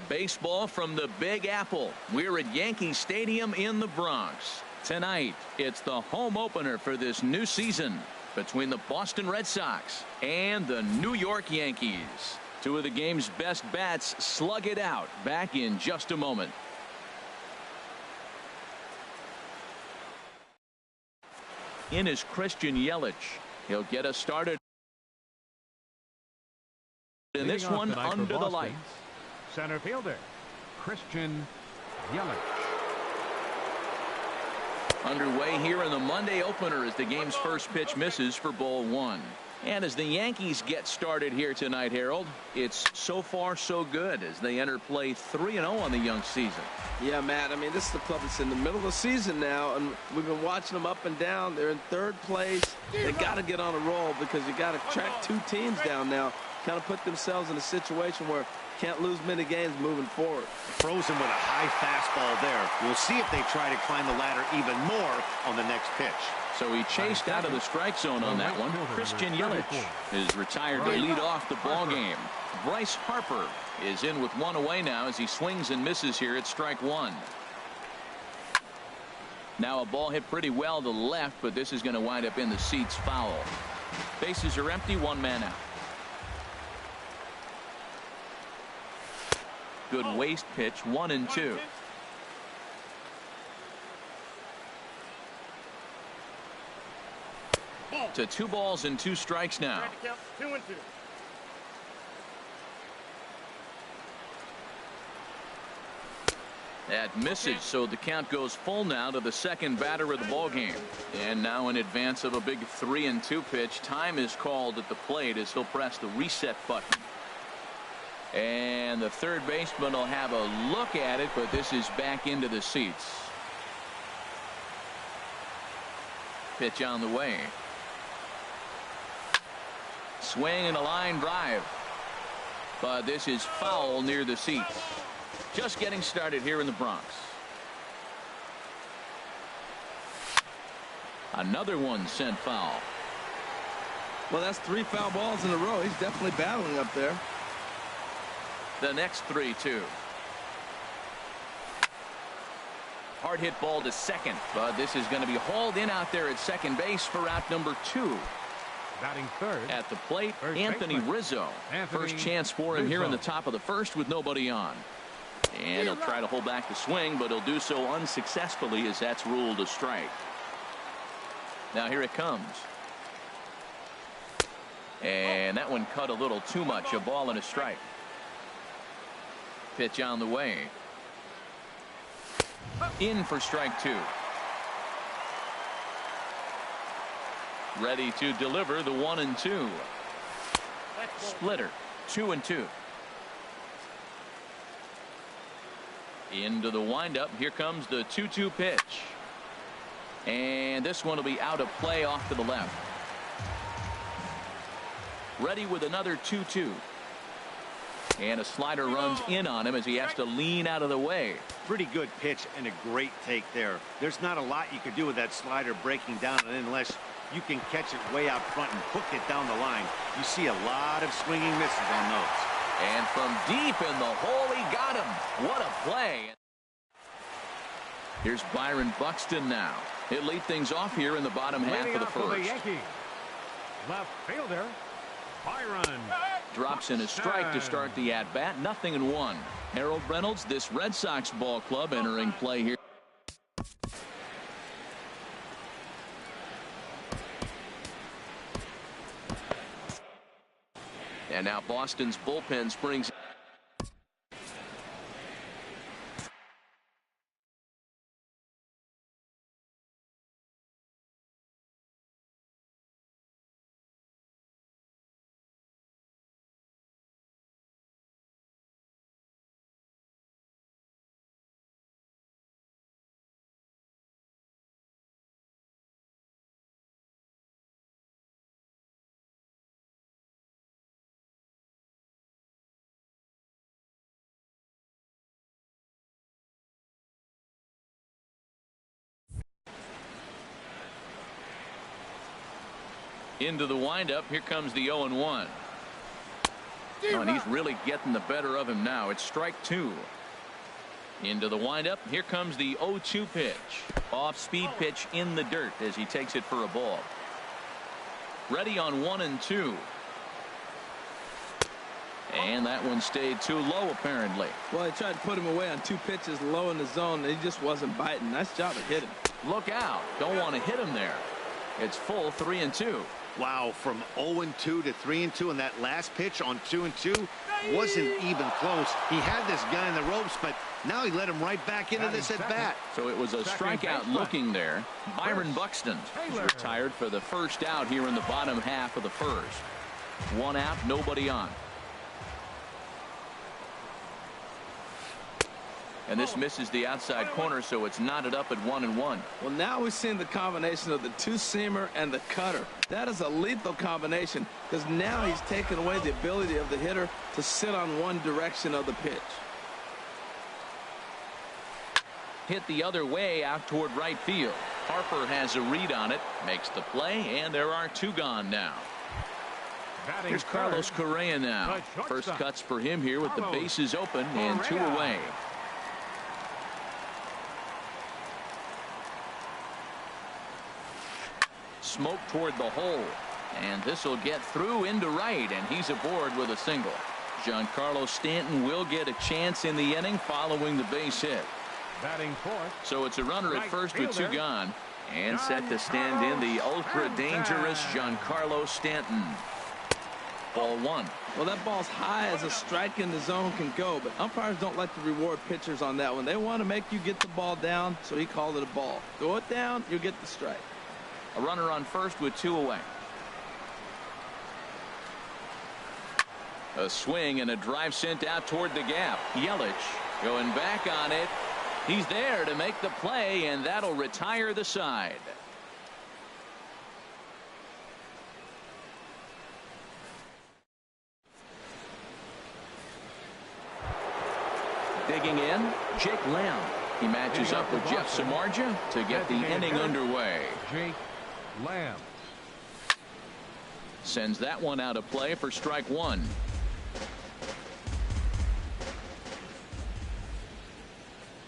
Baseball from the Big Apple. We're at Yankee Stadium in the Bronx. Tonight, it's the home opener for this new season between the Boston Red Sox and the New York Yankees. Two of the game's best bats slug it out. Back in just a moment. In is Franchyilyk. He'll get us started in this one under the lights. Center fielder Franchyilyk. Underway here in the Monday opener as the game's first pitch misses for ball one. And as the Yankees get started here tonight, Harold, it's so far so good as they enter play 3-0 on the young season. Yeah, Matt, I mean, this is the club that's in the middle of the season now, and we've been watching them up and down. They're in third place. They got to get on a roll because you got to track two teams down now, kind of put themselves in a situation where can't lose many games moving forward. Frozen with a high fastball there. We'll see if they try to climb the ladder even more on the next pitch. So he chased out of the strike zone on that one. Franchyilyk is retired to lead off the ball game. Bryce Harper is in with one away now as he swings and misses here at strike one. Now a ball hit pretty well to left, but this is going to wind up in the seats foul. Bases are empty, one man out. Good waste pitch, 1-2. To 2 balls and 2 strikes now. 2-2. That misses, so the count goes full now to the second batter of the ball game. And now in advance of a big 3-2 pitch, time is called at the plate as he'll press the reset button. And the third baseman will have a look at it, but this is back into the seats. Pitch on the way. Swing and a line drive. But this is foul near the seats. Just getting started here in the Bronx. Another one sent foul. Well, that's 3 foul balls in a row. He's definitely battling up there. The next 3-2. Hard hit ball to second, but this is going to be hauled in out there at second base for out number 2. Batting third at the plate, Anthony Rizzo. First chance for him here in the top of the first with nobody on. And he'll try to hold back the swing, but he'll do so unsuccessfully as that's ruled a strike. Now here it comes. And that one cut a little too much. A ball and a strike. Pitch on the way. In for strike 2. Ready to deliver the 1-2. Splitter, 2-2. Into the windup. Here comes the 2-2 pitch. And this one will be out of play off to the left. Ready with another 2-2. And a slider runs in on him as he has to lean out of the way. Pretty good pitch and a great take there. There's not a lot you could do with that slider breaking down unless you can catch it way out front and hook it down the line. You see a lot of swinging misses on those. And from deep in the hole, he got him. What a play. Here's Byron Buxton now. He'll lead things off here in the bottom half of the first. The Yankees, left fielder Byron. Drops in a strike to start the at-bat. 0-1. Harold Reynolds, this Red Sox ball club entering play here. And now Boston's bullpen springs. Into the windup. Here comes the 0-1. Oh, and he's really getting the better of him now. It's strike two. Into the windup. Here comes the 0-2 pitch. Off speed pitch in the dirt as he takes it for a ball. Ready on 1-2. And that one stayed too low apparently. Well, he tried to put him away on 2 pitches low in the zone, and he just wasn't biting. Nice job of hitting. Look out. Don't want to hit him there. It's full 3-2. Wow, from 0-2 to 3-2, and that last pitch on 2-2 wasn't even close. He had this guy in the ropes, but now he let him right back into this at bat. So it was a strikeout looking there. Byron Buxton is retired for the first out here in the bottom half of the first. 1 out, nobody on. And this misses the outside corner, so it's knotted up at 1-1. Well, now we've seen the combination of the two-seamer and the cutter. That is a lethal combination because now he's taken away the ability of the hitter to sit on one direction of the pitch. Hit the other way out toward right field. Harper has a read on it, makes the play, and there are 2 gone now. Here's Carlos Correa now. First cuts for him here with the bases open and 2 away. Smoke toward the hole, and this will get through into right, and he's aboard with a single. Giancarlo Stanton will get a chance in the inning following the base hit. Batting fourth. So it's a runner at first with 2 gone, and set to stand in the ultra dangerous Giancarlo Stanton. Ball 1. Well, that ball's high as a strike in the zone can go, but umpires don't like to reward pitchers on that one. They want to make you get the ball down, so he called it a ball. Throw it down, you'll get the strike. A runner on first with 2 away. A swing and a drive sent out toward the gap. Yelich going back on it. He's there to make the play, and that'll retire the side. Digging in, Jake Lamb. He matches up with Jeff Samardzija to get the inning underway. Jake Lamb sends that one out of play for strike 1.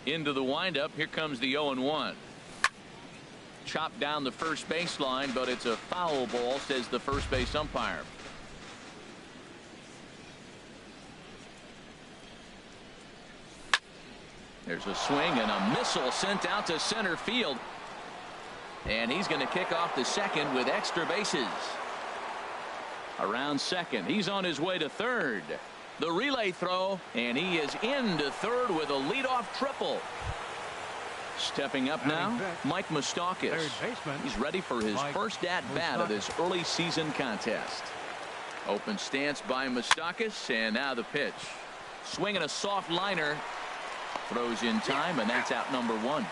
Into the windup. Here comes the 0-1. Chopped down the first baseline, but it's a foul ball, says the first base umpire. There's a swing and a missile sent out to center field. And he's going to kick off the second with extra bases. Around second. He's on his way to third. The relay throw, and he is into third with a leadoff triple. Stepping up now, Mike Moustakas. He's ready for his first at-bat of this early season contest. Open stance by Moustakas, and now the pitch. Swinging a soft liner. Throws in time, and that's out number 1.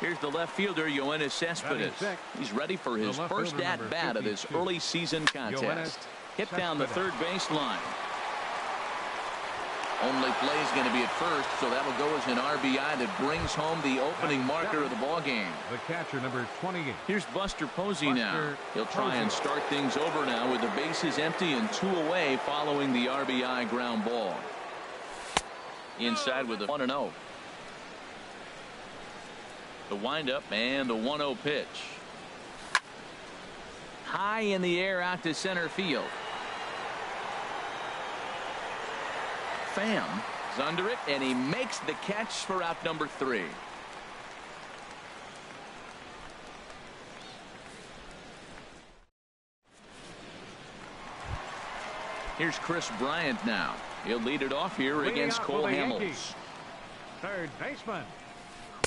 Here's the left fielder, Yoenis Cespedes. He's ready for his first at-bat of this early season contest. Hit down the third baseline. Only play is going to be at first, so that'll go as an RBI that brings home the opening marker of the ball game. The catcher, number 28. Here's Buster Posey now. He'll try and start things over now with the bases empty and 2 away following the RBI ground ball. Inside with a 1-0. The windup and the 1-0 pitch. High in the air out to center field. Pham is under it, and he makes the catch for out number 3. Here's Chris Bryant now. He'll lead it off here against Cole Hamels. Third baseman,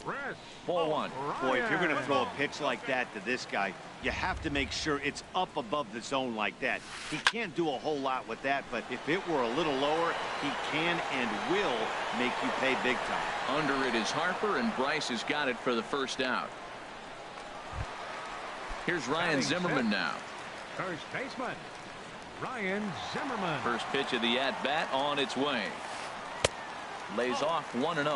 Chris. Ball 1. Boy, if you're going to throw a pitch like that to this guy, you have to make sure it's up above the zone like that. He can't do a whole lot with that, but if it were a little lower, he can and will make you pay big time. Under it is Harper, and Bryce has got it for the first out. Here's Ryan Zimmerman now. First baseman, Ryan Zimmerman. First pitch of the at-bat on its way. lays off 1-0.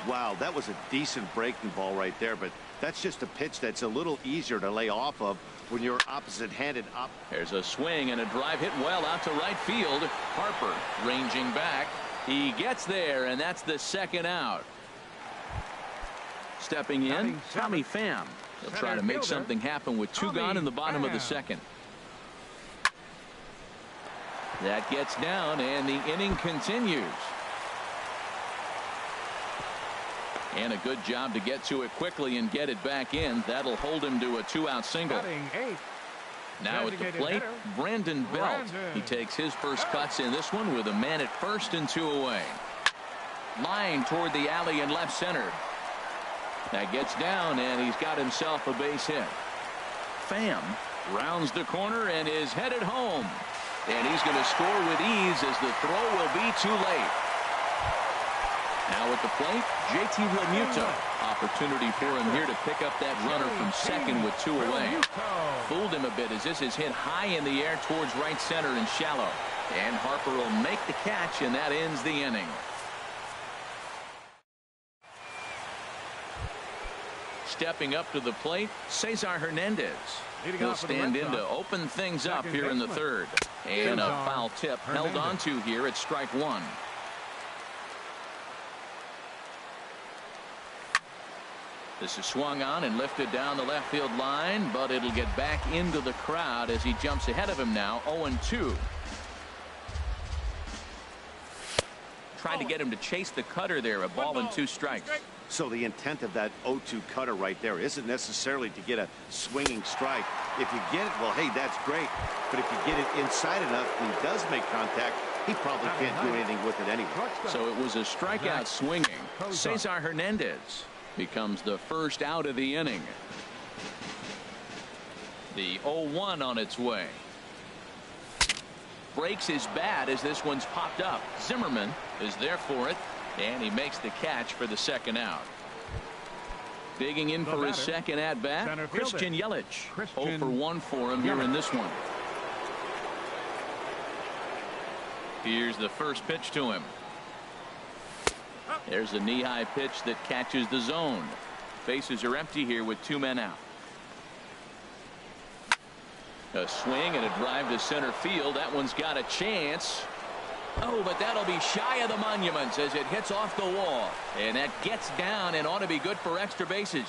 Wow, that was a decent breaking ball right there, but that's just a pitch that's a little easier to lay off of when you're opposite-handed up. There's a swing and a drive hit well out to right field. Harper ranging back. He gets there, and that's the second out. Stepping in, Tommy Pham. He'll try to make something happen with two gone in the bottom of the second. That gets down, and the inning continues. And a good job to get to it quickly and get it back in. That'll hold him to a two-out single. Now at the plate, Brandon Belt. He takes his first cuts in this one with a man at first and two away. Line toward the alley in left center. That gets down, and he's got himself a base hit. Pham rounds the corner and is headed home. And he's going to score with ease as the throw will be too late. Now at the plate, JT Realmuto. Opportunity for him here to pick up that runner from second with two away. Fooled him a bit as this is hit high in the air towards right center and shallow. And Harper will make the catch, and that ends the inning. Stepping up to the plate, Cesar Hernandez. He'll stand in to open things up here in the third. And a foul tip held onto here at strike one. This is swung on and lifted down the left field line, but it'll get back into the crowd as he jumps ahead of him now, 0-2. Tried to get him to chase the cutter there, a ball and two strikes. So the intent of that 0-2 cutter right there isn't necessarily to get a swinging strike. If you get it, well, hey, that's great. But if you get it inside enough and he does make contact, he probably can't do anything with it anyway. So it was a strikeout swinging. Cesar Hernandez becomes the first out of the inning. The 0-1 on its way. Breaks his bat as this one's popped up. Zimmerman is there for it, and he makes the catch for the second out. Digging in for his second at bat, Franchyilyk. 0 for 1 for him here in this one. Here's the first pitch to him. There's a knee-high pitch that catches the zone. Bases are empty here with two men out. A swing and a drive to center field. That one's got a chance. Oh, but that'll be shy of the monuments as it hits off the wall. And that gets down and ought to be good for extra bases.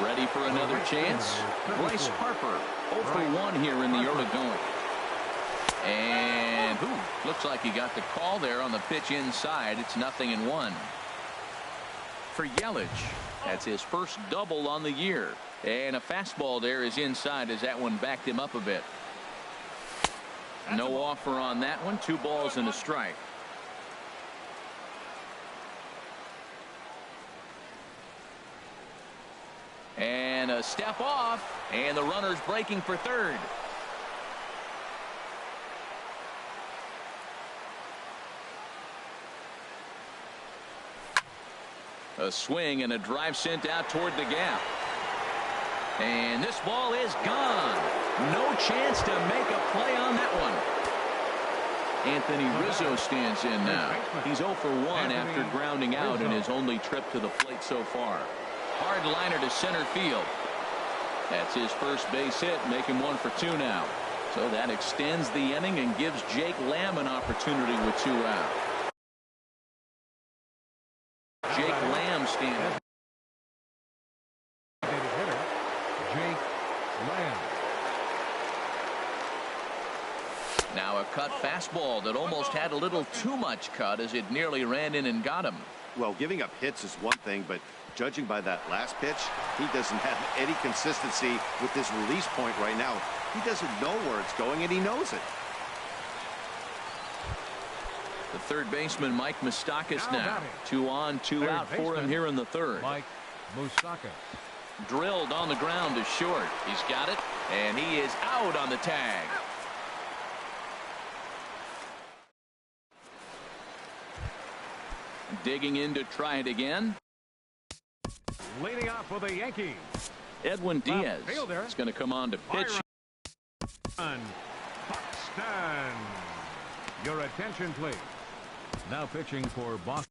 Ready for another chance? Bryce Harper, 0 for 1 here in the early going. And looks like he got the call there on the pitch inside. It's 0-1. For Yelich, that's his first double on the year. And a fastball there is inside as that one backed him up a bit. No offer on that one. 2 balls and a strike. And a step off, and the runner's breaking for third. A swing and a drive sent out toward the gap. And this ball is gone. No chance to make a play on that one. Anthony Rizzo stands in now. He's 0 for 1 after grounding out in his only trip to the plate so far. Hard liner to center field. That's his first base hit, making 1 for 2 now. So that extends the inning and gives Jake Lamb an opportunity with 2 out. Jake Lamb standing. Jake Lamb. Now a cut fastball that almost had a little too much cut as it nearly ran in and got him. Well, giving up hits is one thing, but judging by that last pitch, he doesn't have any consistency with his release point right now. He doesn't know where it's going, and he knows it. The third baseman, Mike Moustakas, now 2 on, 2 out for him here in the third. Mike Moustakas. Drilled on the ground to short. He's got it, and he is out on the tag. Digging in to try it again. Leading off for the Yankees, Edwin Diaz is going to come on to pitch. Buxton. Your attention, please. Now pitching for Boston.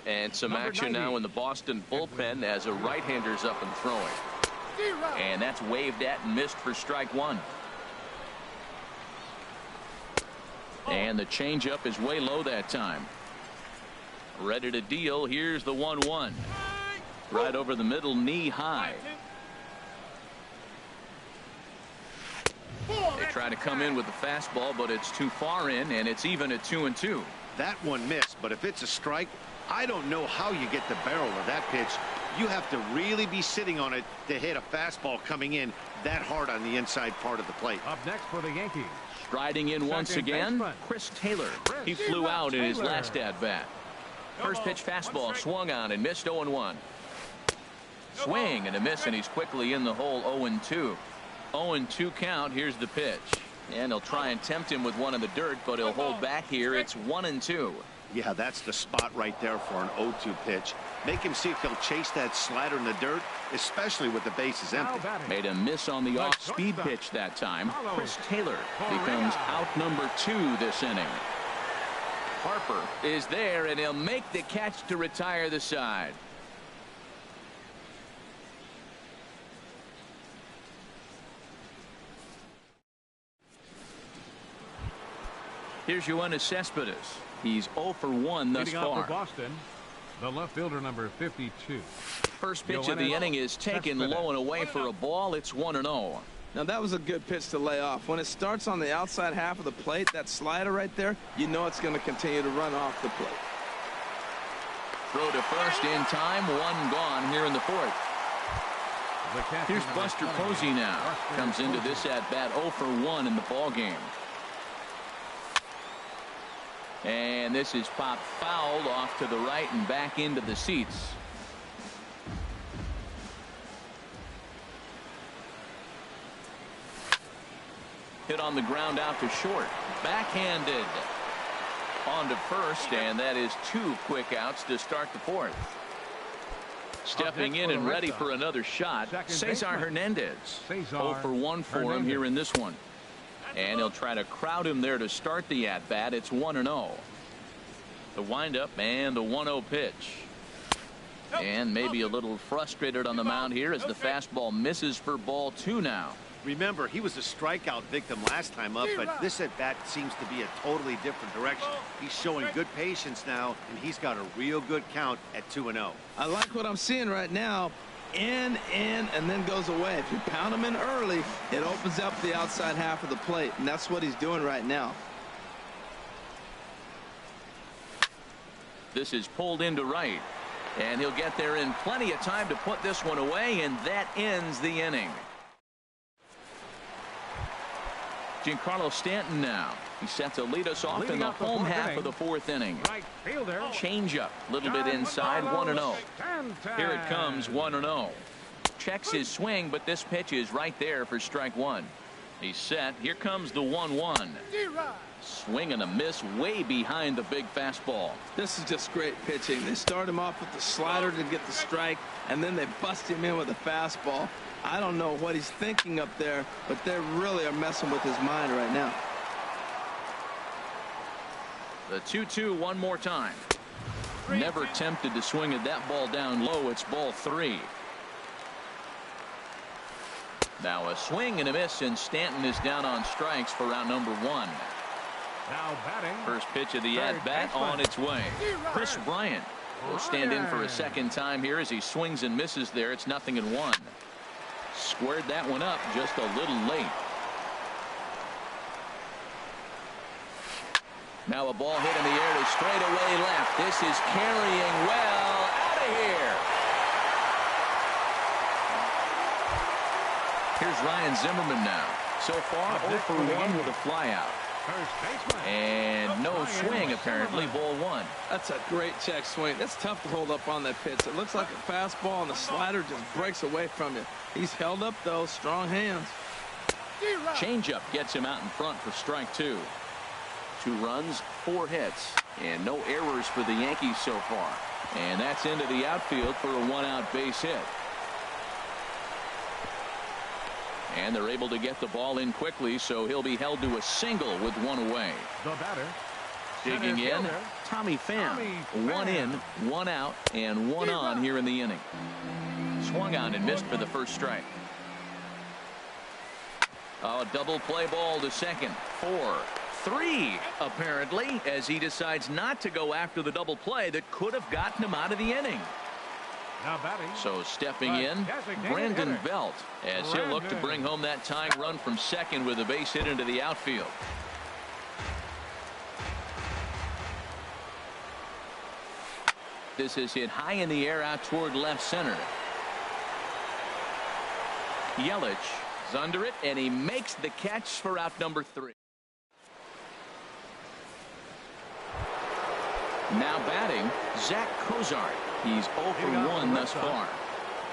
And some Number action 90. now in the Boston. And some Number action 90. now in the Boston bullpen as a right-hander's up and throwing. And that's waved at and missed for strike one. And the changeup is way low that time. Ready to deal. Here's the 1-1. Right over the middle, knee high. They try to come in with the fastball, but it's too far in, and it's even at 2-2. That one missed, but if it's a strike, I don't know how you get the barrel of that pitch. You have to really be sitting on it to hit a fastball coming in that hard on the inside part of the plate. Up next for the Yankees. Striding in once again, Chris Taylor. He flew out in his last at-bat. First pitch fastball swung on and missed 0-1. Swing and a miss, and he's quickly in the hole. 0-2. 0-2 count. Here's the pitch. And he'll try and tempt him with one in the dirt, but he'll hold back here. It's 1-2. Yeah, that's the spot right there for an 0-2 pitch. Make him see if he'll chase that slider in the dirt, especially with the bases empty. Made a miss on the off-speed pitch that time. Chris Taylor becomes out number 2 this inning. Harper is there, and he'll make the catch to retire the side. Here's Yoenis Cespedes. He's 0 for 1 thus Leading off far. for Boston, the left fielder, number 52. First pitch of the inning is taken low and away for a ball. It's 1-0. Now that was a good pitch to lay off. When it starts on the outside half of the plate, that slider right there, you know it's going to continue to run off the plate. Throw to first in time. One gone here in the fourth. Here's Buster Posey now. Comes into this at bat 0 for 1 in the ball game. And this is popped fouled off to the right and back into the seats. Hit on the ground out to short. Backhanded on to first, and that is 2 quick outs to start the fourth. Stepping in and ready for another shot, Cesar Hernandez. 0 for 1 for him here in this one. And he'll try to crowd him there to start the at-bat. It's 1-0. The windup and the 1-0 pitch. And maybe a little frustrated on the mound here as the fastball misses for ball 2 now. Remember, he was a strikeout victim last time up, but this at-bat seems to be a totally different direction. He's showing good patience now, and he's got a real good count at 2-0. I like what I'm seeing right now. In, and then goes away. If you pound him in early, it opens up the outside half of the plate, and that's what he's doing right now. This is pulled into right, and he'll get there in plenty of time to put this one away, and that ends the inning. Giancarlo Stanton now. He set to lead us off in the home half of the fourth inning. Right fielder. Change-up, a little bit inside, 1-0. Here it comes, 1-0. Checks his swing, but this pitch is right there for strike one. He's set. Here comes the 1-1. Swing and a miss way behind the big fastball. This is just great pitching. They start him off with the slider to get the strike, and then they bust him in with a fastball. I don't know what he's thinking up there, but they really are messing with his mind right now. The 2-2 one more time. Never tempted to swing at that ball down low. It's ball 3. Now a swing and a miss, and Stanton is down on strikes for round number 1. Now batting. First pitch of the at-bat on its way. Chris Bryant will stand in for a second time here as he swings and misses there. It's 0-1. Squared that one up just a little late. Now a ball hit in the air to straightaway left. This is carrying well out of here. Here's Ryan Zimmerman now. So far 0 for 1 with a flyout. And no swing apparently. Ball 1. That's a great check swing. That's tough to hold up on that pitch. It looks like a fastball, and the slider just breaks away from you. He's held up though. Strong hands. Changeup gets him out in front for strike 2. 2 runs, 4 hits, and no errors for the Yankees so far. And that's into the outfield for a 1-out base hit. And they're able to get the ball in quickly, so he'll be held to a single with 1 away. The batter, Digging in, fielder, Tommy Pham. One in, one out, and one on here in the inning. Swung on and missed for the first strike. A double play ball to second. 4-3 apparently, as he decides not to go after the double play that could have gotten him out of the inning. Now batting. So stepping in, Brandon Belt, as he'll look to bring home that tying run from second with a base hit into the outfield. This is hit high in the air out toward left center. Yelich is under it, and he makes the catch for out number 3. Now batting, Zach Cozart. He's 0 for 1 thus far.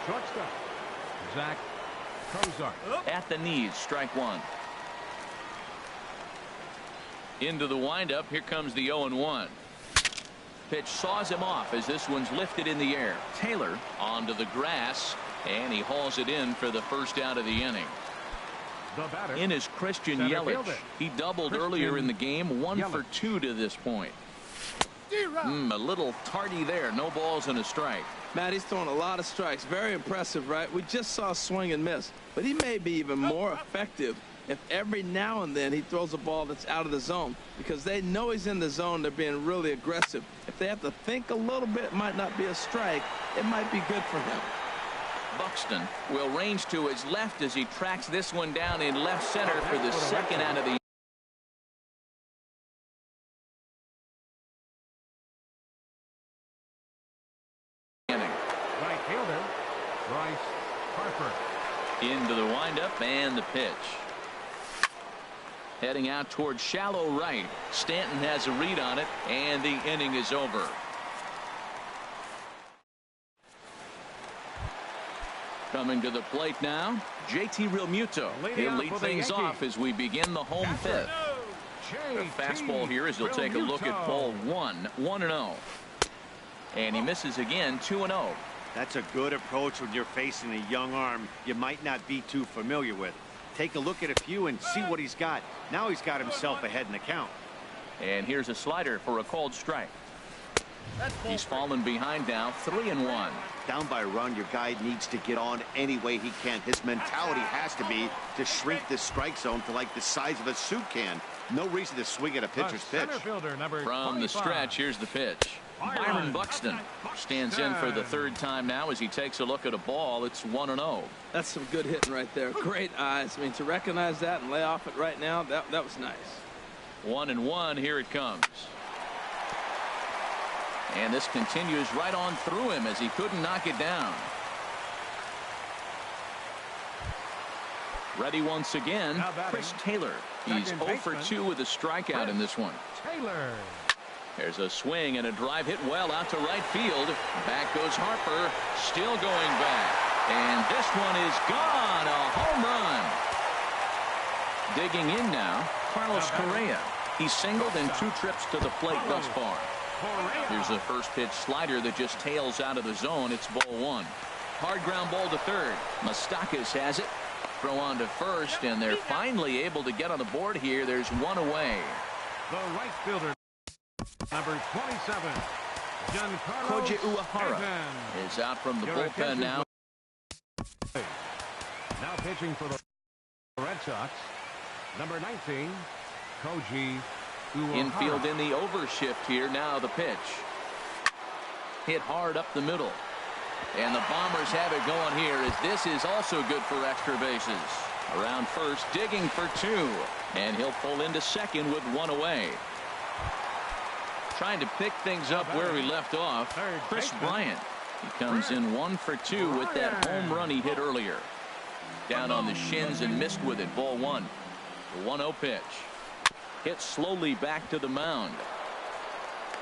Shortstop, Zach Cozart. At the knees, strike 1. Into the windup, here comes the 0-1. Pitch saws him off as this one's lifted in the air. Taylor onto the grass, and he hauls it in for the first out of the inning. The batter, in is Christian center Yelich. fielder. He doubled earlier in the game, 1 for 2 to this point. A little tardy there. No balls and a strike. Matt, he's throwing a lot of strikes. Very impressive, right? We just saw a swing and miss, but he may be even more effective if every now and then he throws a ball that's out of the zone, because they know he's in the zone. They're being really aggressive. If they have to think a little bit, it might not be a strike. It might be good for him. Buxton will range to his left as he tracks this one down in left center for the second out of the inning. Right fielder, Bryce Harper. Into the windup and the pitch. Heading out towards shallow right. Stanton has a read on it, and the inning is over. Coming to the plate now, JT Realmuto. He'll lead things off as we begin the home fifth. The fastball here as he'll take a look at ball 1, 1-0. And he misses again, 2-0. That's a good approach when you're facing a young arm you might not be too familiar with. Take a look at a few and see what he's got. Now he's got himself ahead in the count. And here's a slider for a called strike. He's fallen behind now, 3-1. Down by a run, your guy needs to get on any way he can. His mentality has to be to shrink this strike zone to like the size of a soup can. No reason to swing at a pitcher's pitch. From the stretch, here's the pitch. Byron Buxton stands in for the third time now as he takes a look at a ball. It's 1-0. That's some good hitting right there. Great eyes. I mean, to recognize that and lay off it right now, that was nice. 1-1. Here it comes. And this continues right on through him as he couldn't knock it down. Ready once again, Chris Taylor. He's 0 for 2 with a strikeout in this one. Taylor. There's a swing and a drive hit well out to right field. Back goes Harper, still going back. And this one is gone, a home run. Digging in now, Carlos Correa. He's singled in 2 trips to the plate thus far. Here's a first pitch slider that just tails out of the zone. It's ball 1. Hard ground ball to third. Moustakas has it. Throw on to first, and they're finally able to get on the board here. There's one away. The right fielder, number 27, Giancarlo Koji Uehara Stanton. is out from the bullpen now. Now pitching for the Red Sox, number 19, Koji Uehara. Infield in the overshift here. Now the pitch. Hit hard up the middle. And the Bombers have it going here as this is also good for extra bases. Around first, digging for 2. And he'll pull into second with 1 away. Trying to pick things up where he left off. Chris Bryant. He comes in 1 for 2 with that home run he hit earlier. Down on the shins and missed with it. Ball 1. The 1-0 pitch. Hit slowly back to the mound.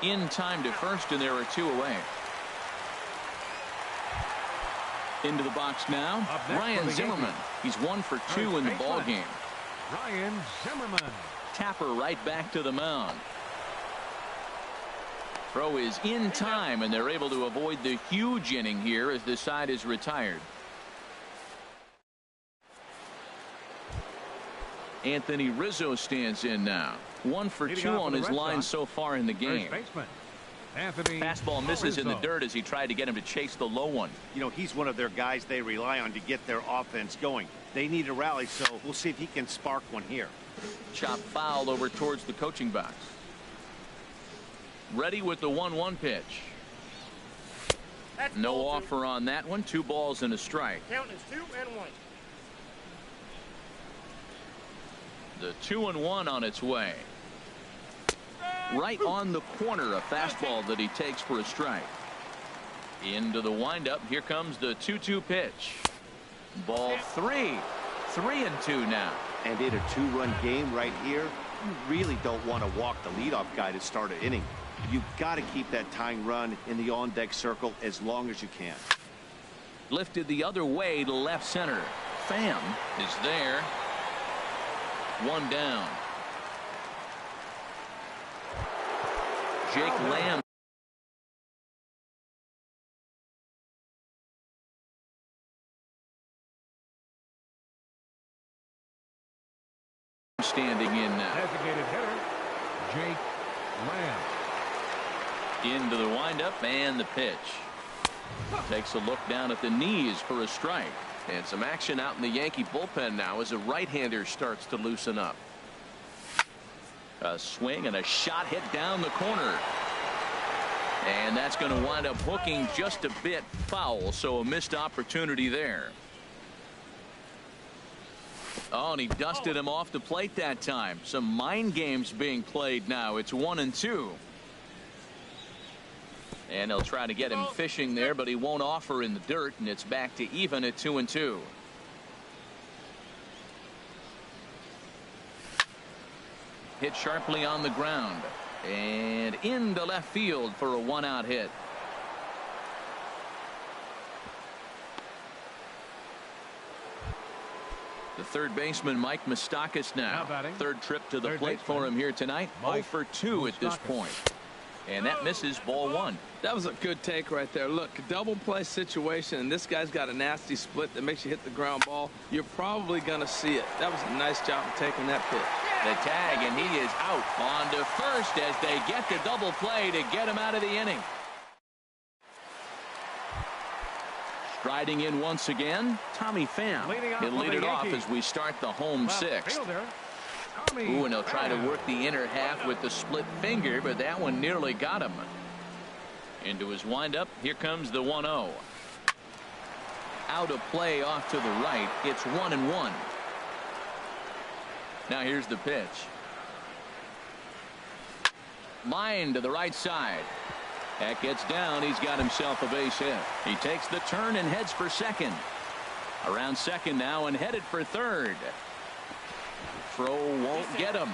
In time to first, and there are 2 away. Into the box now, Ryan Zimmerman. He's 1 for 2 in the ball game. Ryan Zimmerman. Tapper right back to the mound. Throw is in time, and they're able to avoid the huge inning here as the side is retired. Anthony Rizzo stands in now. 1 for 2 on his line so far in the game. Fastball misses in the dirt as he tried to get him to chase the low one. You know, he's one of their guys they rely on to get their offense going. They need a rally, so we'll see if he can spark one here. Chop foul over towards the coaching box. Ready with the 1-1 pitch. No offer on that one. 2 balls and a strike. Count is 2-1. The 2-1 on its way. Right on the corner, a fastball that he takes for a strike. Into the windup. Here comes the 2-2 pitch. Ball 3. 3-2 now. And in a 2-run game right here, you really don't want to walk the leadoff guy to start an inning. You've got to keep that tying run in the on-deck circle as long as you can. Lifted the other way to left center. Pham is there. 1 down. Jake Lamb standing in now. Designated hitter, Jake Lamb. Into the windup and the pitch. Takes a look down at the knees for a strike. And some action out in the Yankee bullpen now as a right-hander starts to loosen up. A swing and a shot hit down the corner. And that's going to wind up hooking just a bit foul, so a missed opportunity there. Oh, and he dusted him off the plate that time. Some mind games being played now. It's 1-2. And they'll try to get him fishing there, but he won't offer in the dirt, and it's back to even at 2-2. Hit sharply on the ground and into left field for a 1-out hit. The third baseman, Mike Moustakas, now. Third trip to the plate for him here tonight. 0 for 2 at this point. And that misses, ball 1. That was a good take right there. Look, double play situation, and this guy's got a nasty split that makes you hit the ground ball. You're probably going to see it. That was a nice job of taking that pitch. The tag, and he is out on to first as they get the double play to get him out of the inning. Striding in once again, Tommy Pham. He'll lead it off as we start the home sixth. Ooh, and he'll try to work the inner half with the split finger, but that one nearly got him. Into his windup, here comes the 1-0. Out of play off to the right. It's 1-1. Now here's the pitch. Line to the right side. That gets down. He's got himself a base hit. He takes the turn and heads for second. Around second now and headed for third. Throw won't get him.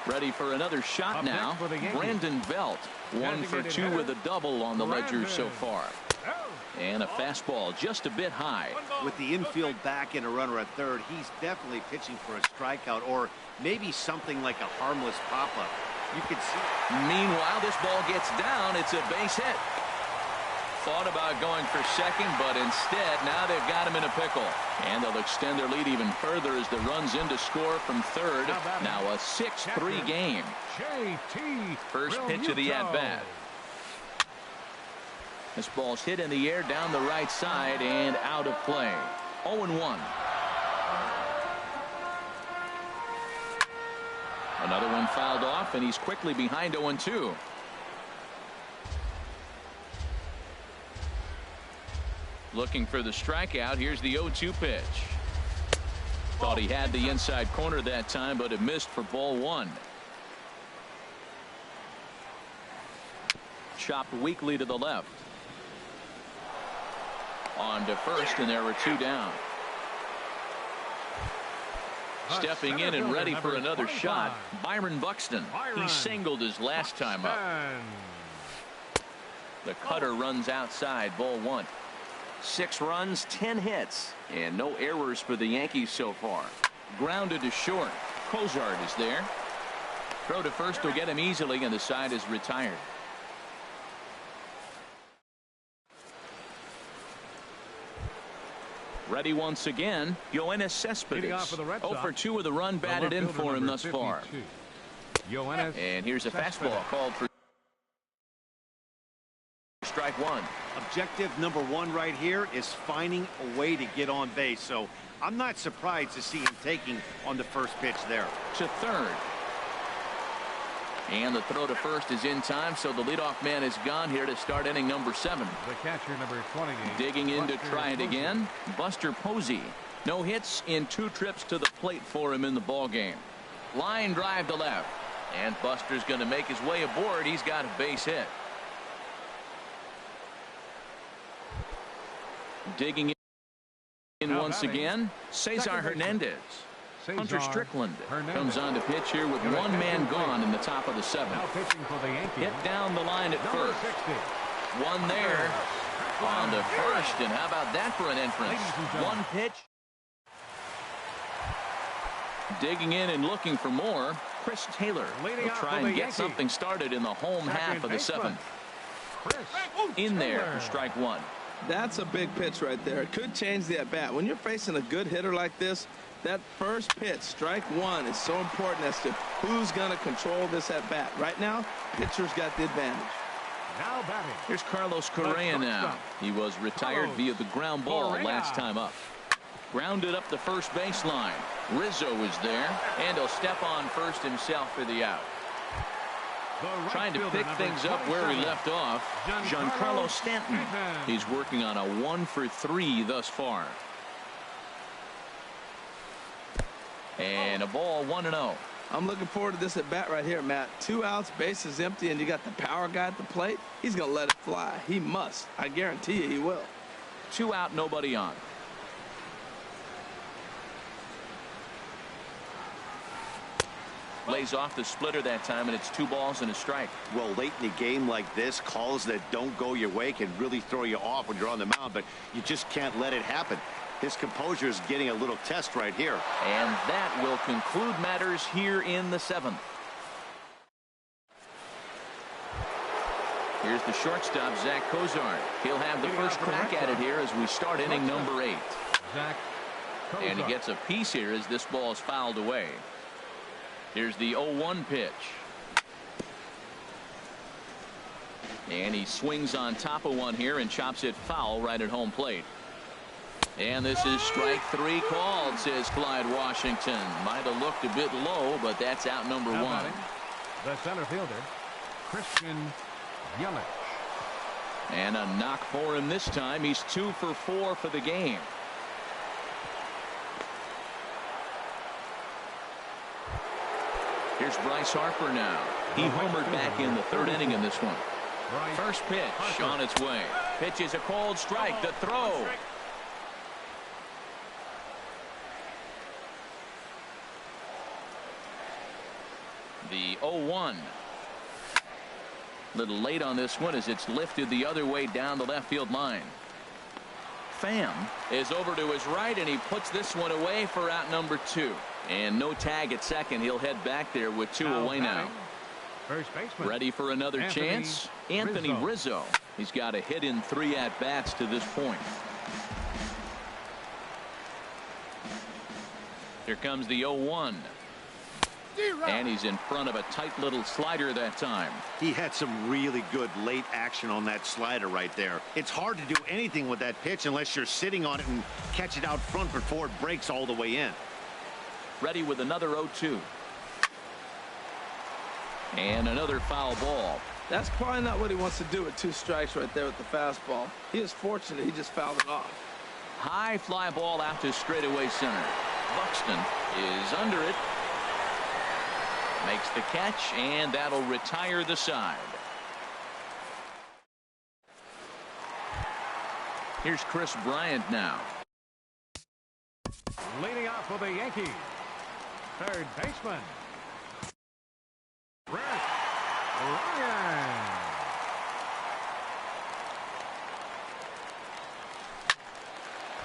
Ready for another shot now. Brandon Belt. 1 for 2 with a double on the ledger so far. And a fastball just a bit high. With the infield back and a runner at third, he's definitely pitching for a strikeout or maybe something like a harmless pop-up. You could see. Meanwhile, this ball gets down. It's a base hit. Thought about going for second, but instead now they've got him in a pickle. And they'll extend their lead even further as the runs in to score from third. Now a 6-3 game. First pitch of the at-bat. This ball's hit in the air down the right side and out of play. 0-1. Another one fouled off, and he's quickly behind 0-2. Looking for the strikeout. Here's the 0-2 pitch. Thought he had the inside corner that time, but it missed for ball 1. Chopped weakly to the left. On to first, and there were 2 down. Stepping in and ready for another shot, Byron Buxton. He singled his last time up. The cutter runs outside, ball 1. 6 runs, 10 hits, and no errors for the Yankees so far. Grounded to short. Cozart is there. Throw to first will get him easily, and the side is retired. Ready once again, Yoenis Cespedes. 0 for 2 with a run batted in for him thus far. And here's a fastball called for strike one. Objective number one right here is finding a way to get on base. So I'm not surprised to see him taking on the first pitch there. To third. And the throw to first is in time, so the leadoff man is gone here to start inning number 7. The catcher, number 28. Digging in to try it again, Buster Posey. No hits in 2 trips to the plate for him in the ball game. Line drive to left, and Buster's going to make his way aboard. He's got a base hit. Digging in once again, Cesar Hernandez. Hunter Strickland comes on to pitch here with 1 man gone in the top of the 7th. Hit down the line at first. 1 there on to first, and how about that for an entrance? 1 pitch. Digging in and looking for more, Chris Taylor will try and get something started in the home half of the 7th. In there for strike 1. That's a big pitch right there. It could change the at-bat. When you're facing a good hitter like this, that first pitch, strike 1, is so important as to who's going to control this at-bat. Right now, pitcher's got the advantage. Now batting. Here's Carlos Correa now. He was retired via the ground ball last time up. Grounded up the first baseline. Rizzo is there, and he'll step on first himself for the out. Trying to pick things up where he left off, Giancarlo Stanton. He's working on a 1 for 3 thus far. And a ball, 1-0. I'm looking forward to this at bat right here, Matt. 2 outs, bases empty, and you got the power guy at the plate. He's going to let it fly. He must. I guarantee you he will. 2 out, nobody on. Lays off the splitter that time, and it's 2 balls and a strike. Well, late in the game like this, calls that don't go your way can really throw you off when you're on the mound, but you just can't let it happen. His composure is getting a little test right here. And that will conclude matters here in the 7th. Here's the shortstop, Zach Cozart. He'll have the first crack at it here as we start inning number 8. And he gets a piece here as this ball is fouled away. Here's the 0-1 pitch. And he swings on top of one here and chops it foul right at home plate. And this is strike 3 called, says Clyde Washington. Might have looked a bit low, but that's out number 1. The center fielder, Franchyilyk. And a knock for him this time. He's 2 for 4 for the game. Here's Bryce Harper now. He homered back in the 3rd inning in this one. First pitch on its way. Pitch is a called strike. The throw. The 0-1. Little late on this one as it's lifted the other way down the left field line. Pham is over to his right, and he puts this one away for out number 2. And no tag at second. He'll head back there with 2 away now. First baseman. Ready for another chance? Anthony Rizzo. He's got a hit in 3 at-bats to this point. Here comes the 0-1. And he's in front of a tight little slider that time. He had some really good late action on that slider right there. It's hard to do anything with that pitch unless you're sitting on it and catch it out front before it breaks all the way in. Ready with another 0-2. And another foul ball. That's probably not what he wants to do with 2 strikes right there with the fastball. He is fortunate he just fouled it off. High fly ball out to straightaway center. Buxton is under it. Makes the catch, and that'll retire the side. Here's Chris Bryant now. Leading off for the Yankees, third baseman, Ryan.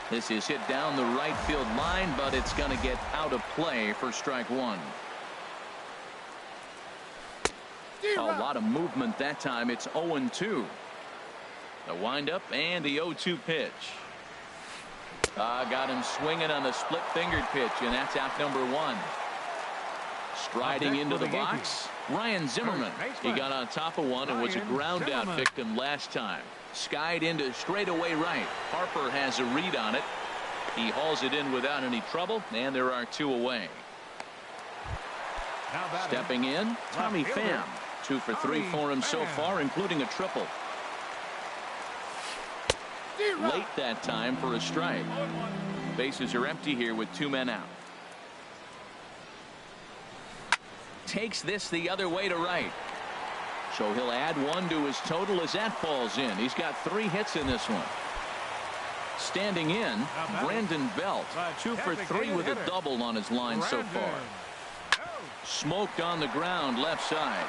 This is hit down the right field line, but it's going to get out of play for strike 1. A lot of movement that time. It's 0-2. The windup and the 0-2 pitch. Got him swinging on the split-fingered pitch, and that's out number 1. Striding into the box, Ryan Zimmerman. He got on top of one and was a ground-out victim last time. Skied into straightaway right. Harper has a read on it. He hauls it in without any trouble, and there are 2 away. Stepping in, Tommy Pham. 2 for 3 for him so far, including a triple. Late that time for a strike. Bases are empty here with 2 men out. Takes this the other way to right. So he'll add 1 to his total as that falls in. He's got 3 hits in this one. Standing in, Brandon Belt. 2 for 3 with a double on his line so far. Smoked on the ground left side.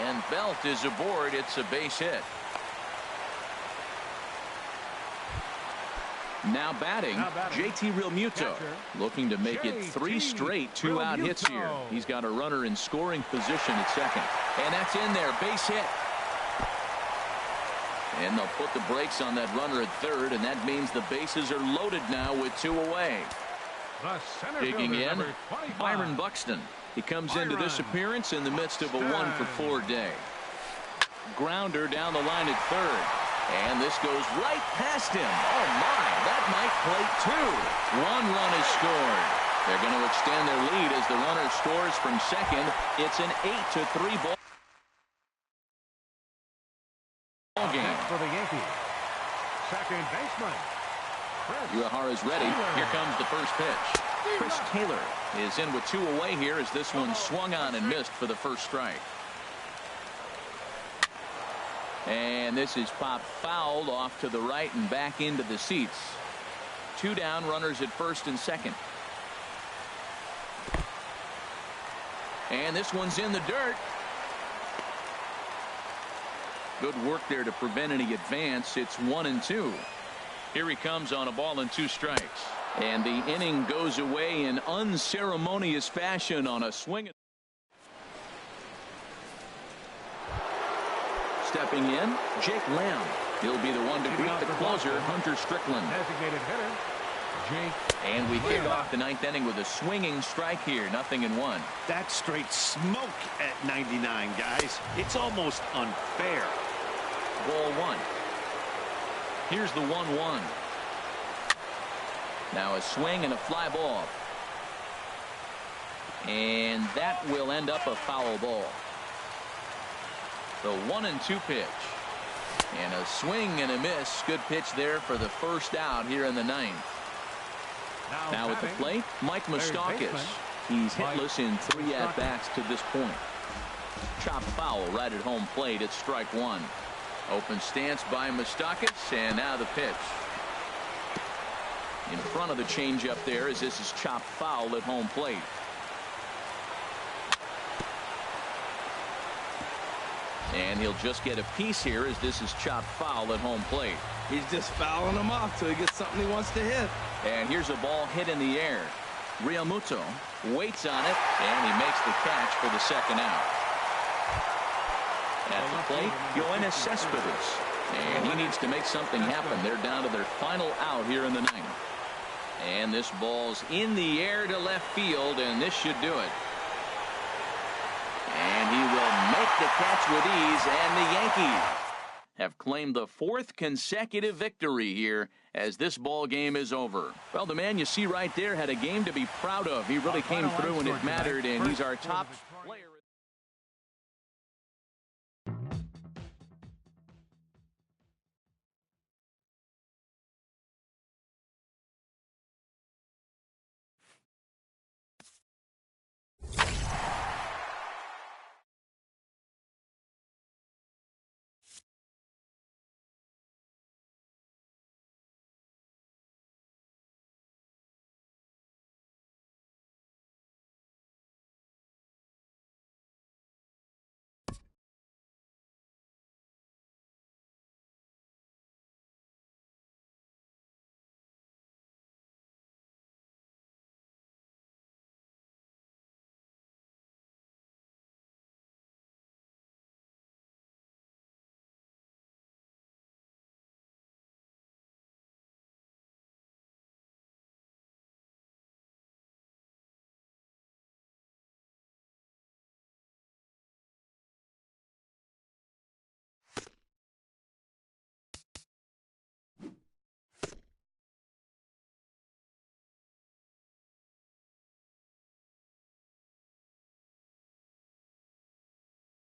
And Belt is aboard. It's a base hit. Now batting, JT Realmuto, looking to make it 3 straight 2-out hits here. He's got a runner in scoring position at second. And that's in there, base hit. And they'll put the brakes on that runner at third, and that means the bases are loaded now with 2 away. Digging in, Byron Buxton. He comes into this appearance in the midst of a 1 for 4 day. Grounder down the line at third. And this goes right past him. Oh, my. That might plate 2. 1 run is scored. They're going to extend their lead as the runner scores from second. It's an 8-3 ball game. For the Yankees, second baseman. Uehara's ready. Here comes the first pitch. Chris Taylor is in with 2 away here as this one swung on and missed for the first strike. And this is popped fouled off to the right and back into the seats. 2 down, runners at first and second. And this one's in the dirt. Good work there to prevent any advance. It's 1-2. Here he comes on a ball and 2 strikes. And the inning goes away in unceremonious fashion on a swing. Stepping in, Jake Lamb. He'll be the one to greet the closer, Hunter Strickland. Designated hitter, Jake. And we kick off the 9th inning with a swinging strike here, 0-1. That's straight smoke at 99, guys. It's almost unfair. Ball 1. Here's the 1-1. Now a swing and a fly ball. And that will end up a foul ball. The 1-2 pitch. And a swing and a miss. Good pitch there for the first out here in the 9th. Now at the plate, Mike Moustakas. He's hitless in 3 at-bats to this point. Chopped foul right at home plate. It's strike 1. Open stance by Moustakas, and now the pitch. In front of the changeup there as this is chopped foul at home plate. And he'll just get a piece here as this is chopped foul at home plate. He's just fouling him off till he gets something he wants to hit. And here's a ball hit in the air. Realmuto waits on it, and he makes the catch for the second out. At the plate, Yoenis Cespedes. And he needs to make something happen. They're down to their final out here in the 9th. And this ball's in the air to left field, and this should do it. And he will make the catch with ease, and the Yankees have claimed the 4th consecutive victory here as this ball game is over. Well, the man you see right there had a game to be proud of. He really came through when it mattered, and he's our top